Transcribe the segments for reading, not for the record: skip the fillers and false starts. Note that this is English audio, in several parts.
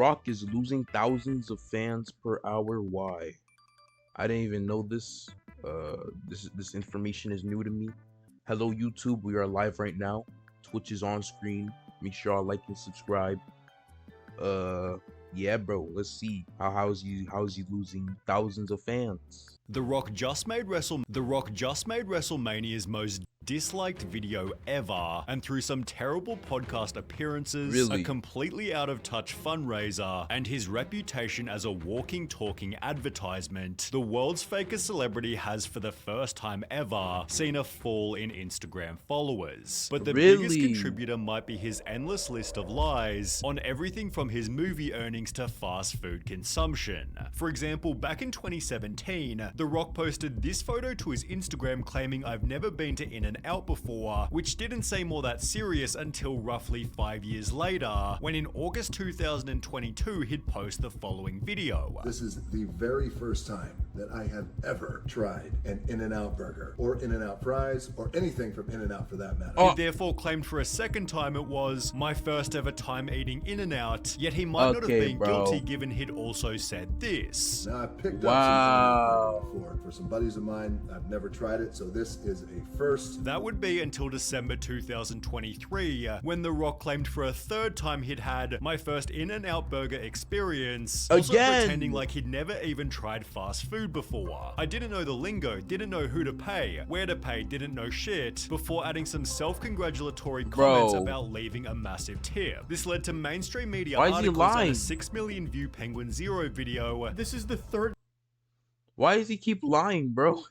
Rock is losing thousands of fans per hour. Why? I didn't even know this. This information is new to me. Hello YouTube, we are live right now. Twitch is on screen. Make sure y'all like and subscribe. Yeah, bro. Let's see. How's he losing thousands of fans? The Rock just made WrestleMania's most disliked video ever, and through some terrible podcast appearances, a completely out of touch fundraiser, and his reputation as a walking, talking advertisement, the world's fakest celebrity has for the first time ever seen a fall in Instagram followers. But the biggest contributor might be his endless list of lies on everything from his movie earnings to fast food consumption. For example, back in 2017, The Rock posted this photo to his Instagram claiming, "I've never been to In-N-Out before," which didn't seem all that serious until roughly 5 years later, when in August 2022 he'd post the following video. "This is the very first time that I have ever tried an In-N-Out burger, or In-N-Out fries, or anything from In-N-Out for that matter." He therefore claimed for a second time it was "my first ever time eating In-N-Out," yet he might not have been guilty given he'd also said this. Now, I've picked up some before for some buddies of mine. I've never tried it, so this is a first. That would be until December 2023, when The Rock claimed for a third time he'd had "my first In-N-Out burger experience," also pretending like he'd never even tried fast food before. "I didn't know the lingo, didn't know who to pay, where to pay, didn't know shit," before adding some self-congratulatory comments about leaving a massive tip. This led to mainstream media articles and a 6 million view Penguin Zero video. This is the third Why does he keep lying, bro?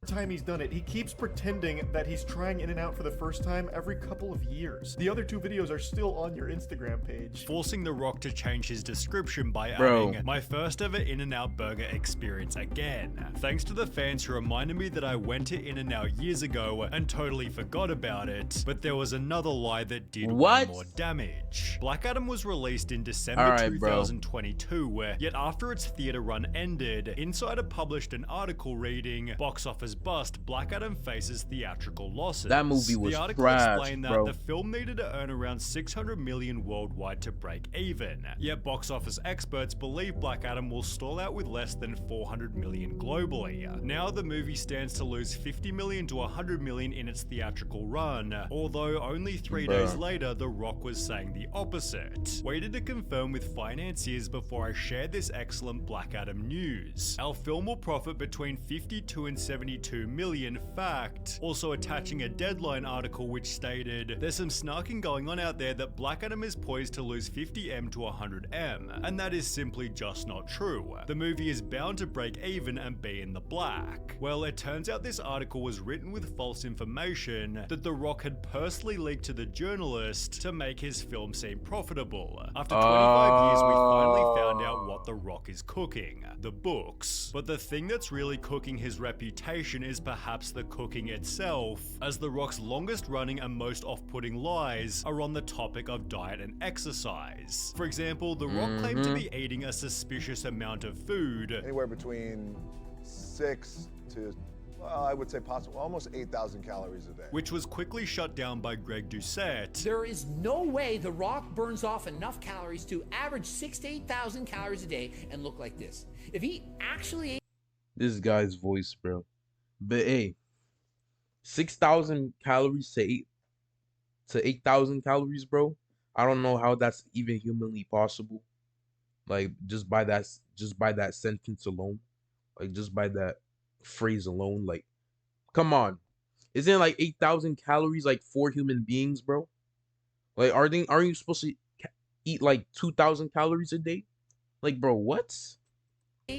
time he's done it. He keeps pretending that he's trying In-N-Out for the first time every couple of years. The other two videos are still on your Instagram page. Forcing The Rock to change his description by adding, "my first ever In-N-Out burger experience again. Thanks to the fans who reminded me that I went to In-N-Out years ago and totally forgot about it, but there was another lie that did way more damage." Black Adam was released in December 2022, yet after its theater run ended, Insider published an article reading, "Box office bust, Black Adam faces theatrical losses." That movie was The article explained that the film needed to earn around 600 million worldwide to break even. Yet box office experts believe Black Adam will stall out with less than 400 million globally. Now the movie stands to lose 50 million to 100 million in its theatrical run, although only 3 days later The Rock was saying the opposite. Waited to confirm with financiers before I shared this excellent Black Adam news. Our film will profit between 52 and 72 million fact. Also attaching a Deadline article which stated, "There's some snarking going on out there that Black Adam is poised to lose 50M to 100M, and that is simply just not true. The movie is bound to break even and be in the black." Well, it turns out this article was written with false information that The Rock had personally leaked to the journalist to make his film seem profitable. After 25 years, we finally found out what The Rock is cooking: the books. But the thing that's really cooking his reputation is perhaps the cooking itself, as The Rock's longest running and most off-putting lies are on the topic of diet and exercise. For example, The Rock claimed to be eating a suspicious amount of food, anywhere between 6 to, well, I would say possible, almost 8,000 calories a day. which was quickly shut down by Greg Doucette. There is no way The Rock burns off enough calories to average 6,000 to 8,000 calories a day and look like this. If he actually ate This guy's voice, bro. But hey, 6,000 calories to 8,000 calories, bro. I don't know how that's even humanly possible. Like just by that sentence alone, like just by that phrase alone, like, come on, isn't like 8,000 calories like 4 human beings, bro? Like, aren't you supposed to eat like 2,000 calories a day? Like, bro, what?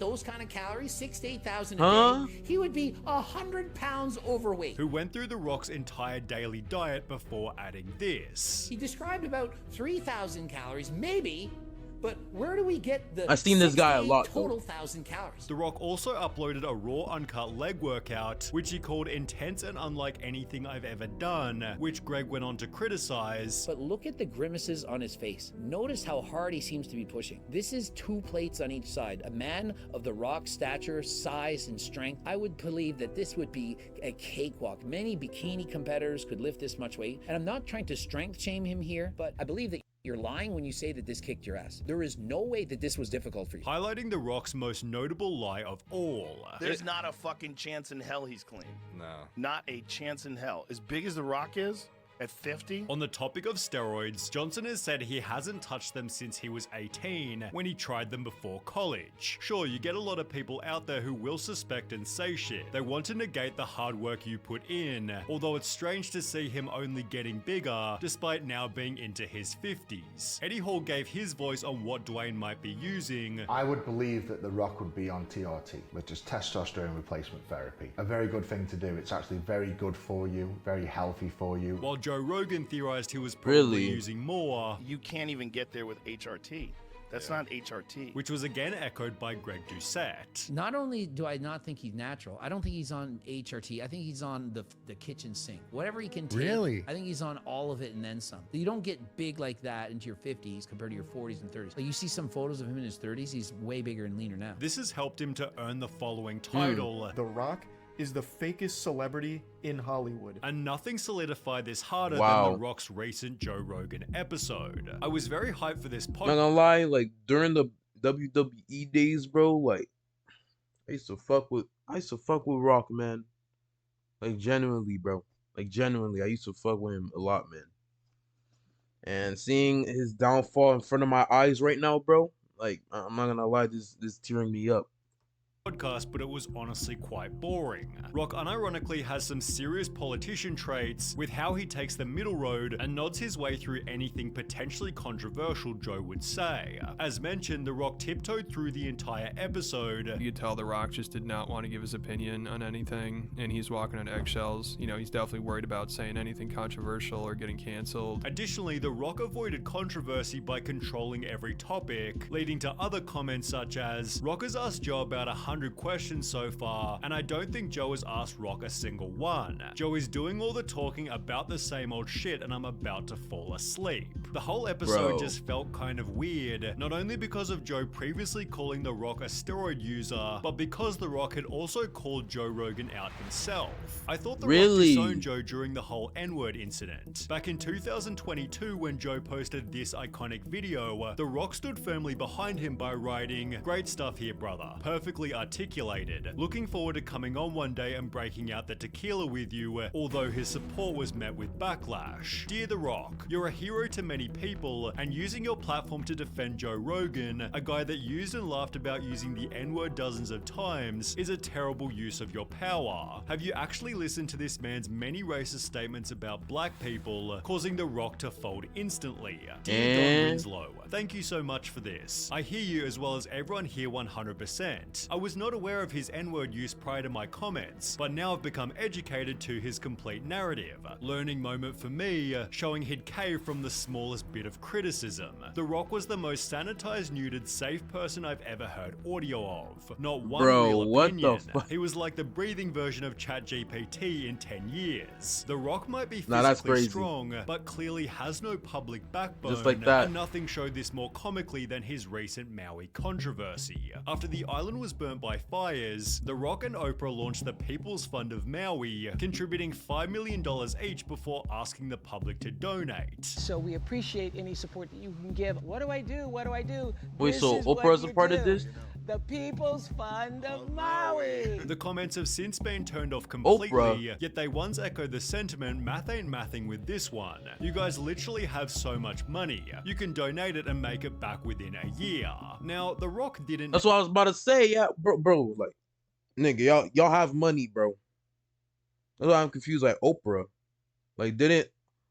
those kind of calories, 6,000 to 8,000 a day, he would be 100 pounds overweight. Who went through The Rock's entire daily diet before adding this. He described about 3,000 calories, maybe, but where do we get the I've seen this guy a lot, total 1,000 calories? The Rock also uploaded a raw uncut leg workout, which he called intense and unlike anything I've ever done, which Greg went on to criticize. But look at the grimaces on his face. Notice how hard he seems to be pushing. This is 2 plates on each side. A man of The Rock's stature, size, and strength, I would believe that this would be a cakewalk. Many bikini competitors could lift this much weight, and I'm not trying to strength shame him here, but I believe that You're lying when you say that this kicked your ass. There is no way that this was difficult for you. Highlighting The Rock's most notable lie of all. There's not a fucking chance in hell he's clean. No. Not a chance in hell. As big as The Rock is, at 50? On the topic of steroids, Johnson has said he hasn't touched them since he was 18, when he tried them before college. Sure, you get a lot of people out there who will suspect and say shit. They want to negate the hard work you put in, although it's strange to see him only getting bigger, despite now being into his 50s. Eddie Hall gave his voice on what Dwayne might be using. I would believe that The Rock would be on TRT, which is testosterone replacement therapy. A very good thing to do. It's actually very good for you, very healthy for you. While Joe Rogan theorized he was probably using more. You can't even get there with HRT. That's not HRT. Which was again echoed by Greg Doucette. Not only do I not think he's natural, I don't think he's on HRT. I think he's on the kitchen sink. Whatever he can take. Really? I think he's on all of it and then some. You don't get big like that into your 50s compared to your 40s and 30s. Like you see some photos of him in his 30s, he's way bigger and leaner now. This has helped him to earn the following title. The Rock is the fakest celebrity in Hollywood. And nothing solidified this harder Wow. than The Rock's recent Joe Rogan episode. I was very hyped for this Not podcast. gonna lie, like during the WWE days, bro, like I used to fuck with Rock, man. Like genuinely, bro. Like genuinely, I used to fuck with him a lot, man. And seeing his downfall in front of my eyes right now, bro, like I'm not gonna lie, this is tearing me up. But it was honestly quite boring. Rock unironically has some serious politician traits with how he takes the middle road and nods his way through anything potentially controversial Joe would say. As mentioned, The Rock tiptoed through the entire episode. You could tell The Rock just did not want to give his opinion on anything, and he's walking on eggshells. You know, he's definitely worried about saying anything controversial or getting canceled. Additionally, The Rock avoided controversy by controlling every topic, leading to other comments such as, Rock has asked Joe about 100 questions so far, and I don't think Joe has asked Rock a single one. Joe is doing all the talking about the same old shit and I'm about to fall asleep. The whole episode just felt kind of weird, not only because of Joe previously calling The Rock a steroid user, but because The Rock had also called Joe Rogan out himself. I thought The Rock disowned Joe during the whole N-word incident. Back in 2022 when Joe posted this iconic video, The Rock stood firmly behind him by writing, "Great stuff here, brother. Perfectly articulated. Looking forward to coming on one day and breaking out the tequila with you," although his support was met with backlash. Dear The Rock, you're a hero to many people, and using your platform to defend Joe Rogan, a guy that used and laughed about using the N-word dozens of times, is a terrible use of your power. Have you actually listened to this man's many racist statements about black people, causing The Rock to fold instantly? Dear Don Winslow, thank you so much for this. I hear you as well as everyone here 100%. I was not aware of his N-word use prior to my comments, but now I've become educated to his complete narrative. Learning moment for me, showing he'd cave from the smallest bit of criticism. The Rock was the most sanitized, neutered, safe person I've ever heard audio of. Not one real opinion. What the fuck? He was like the breathing version of ChatGPT in 10 years. The Rock might be physically strong, but clearly has no public backbone. Just like that. And nothing showed this more comically than his recent Maui controversy. After the island was burnt by fires, The Rock and Oprah launched the People's Fund of Maui, contributing $5 million each before asking the public to donate. So we appreciate any support that you can give. What do I do? What do I do? Wait, This so is Oprah what is a you part of do. this? The People's Fund of Maui. The comments have since been turned off completely, yet they once echoed the sentiment, math ain't mathing with this one. You guys literally have so much money. You can donate it and make it back within a year. Now, The Rock didn't... That's what I was about to say, yeah, bro, like, nigga, y'all have money, bro. That's why I'm confused, like, Oprah. Like, didn't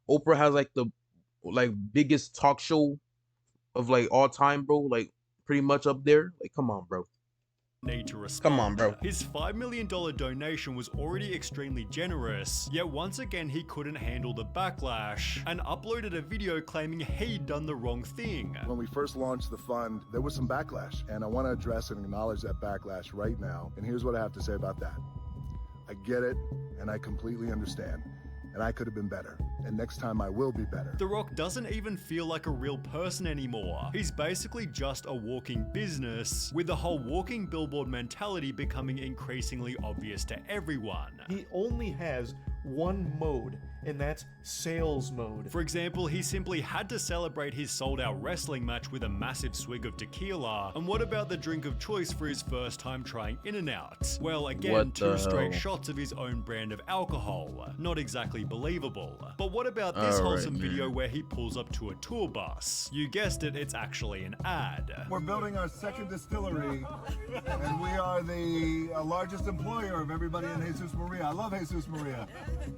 Oprah has, like, the, like, biggest talk show of, like, all time, bro? Like, pretty much up there? Like, come on, bro. Need to respond. Come on, bro. His $5 million donation was already extremely generous, yet once again he couldn't handle the backlash and uploaded a video claiming he'd done the wrong thing. When we first launched the fund, there was some backlash, and I want to address and acknowledge that backlash right now. And here's what I have to say about that. I get it, and I completely understand. And I could have been better. And next time I will be better. The Rock doesn't even feel like a real person anymore. He's basically just a walking business, with the whole walking billboard mentality becoming increasingly obvious to everyone. He only has one mode, and that's sales mode. For example, he simply had to celebrate his sold-out wrestling match with a massive swig of tequila. And what about the drink of choice for his first time trying In-N-Out? Well, again, 2 straight shots of his own brand of alcohol. Not exactly believable. But what about this wholesome video where he pulls up to a tour bus? You guessed it, it's actually an ad. We're building our second distillery, and we are the largest employer of everybody in Jesus Maria. I love Jesus Maria.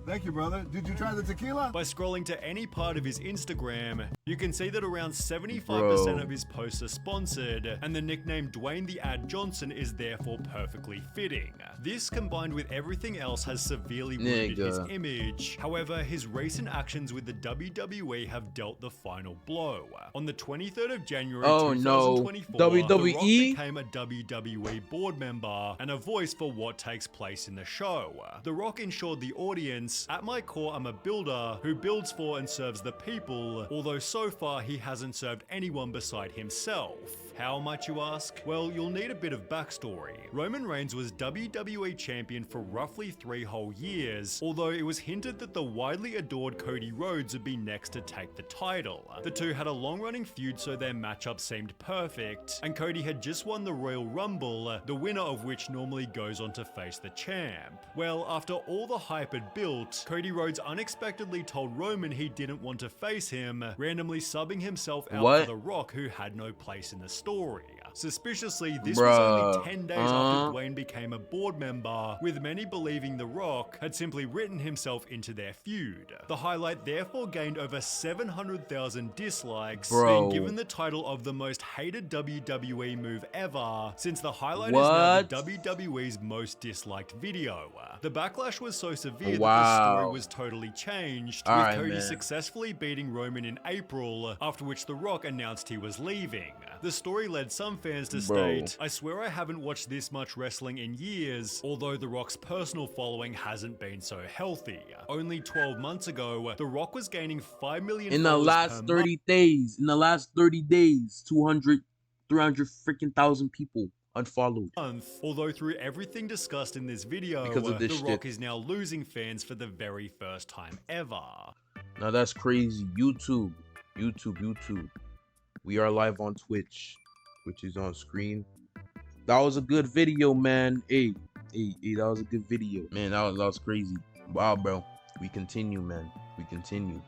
Thank you, brother. Did you try the tequila? By scrolling to any part of his Instagram, you can see that around 75% of his posts are sponsored, and the nickname Dwayne the Ad Johnson is therefore perfectly fitting. This, combined with everything else, has severely wounded his image. However, his recent actions with the WWE have dealt the final blow. On the 23rd of January 2024, WWE? The Rock became a WWE board member and a voice for what takes place in the show. The Rock ensured the audience, "At my core, I'm a builder who builds for and serves the people," although so far he hasn't served anyone beside himself. How might you ask? Well, you'll need a bit of backstory. Roman Reigns was WWE champion for roughly 3 whole years, although it was hinted that the widely adored Cody Rhodes would be next to take the title. The two had a long-running feud, so their matchup seemed perfect, and Cody had just won the Royal Rumble, the winner of which normally goes on to face the champ. Well, after all the hype had built, Cody Rhodes unexpectedly told Roman he didn't want to face him, randomly subbing himself out for The Rock, who had no place in the story. Suspiciously, this was only 10 days after Dwayne became a board member, with many believing The Rock had simply written himself into their feud. The highlight therefore gained over 700,000 dislikes, being given the title of the most hated WWE move ever, since the highlight is now the WWE's most disliked video. The backlash was so severe that the story was totally changed, with Cody successfully beating Roman in April, after which The Rock announced he was leaving. The story led some fans to state, "I swear I haven't watched this much wrestling in years, although The Rock's personal following hasn't been so healthy." Only 12 months ago, The Rock was gaining 5 million in the last 30 days. In the last 30 days, 200, 300 freaking thousand people unfollowed. Although through everything discussed in this video, The Rock is now losing fans for the very first time ever. Now that's crazy. YouTube. We are live on Twitch, which is on screen. That was a good video, man. Hey, that was a good video. Man, that was crazy. Wow, bro. We continue, man. We continue.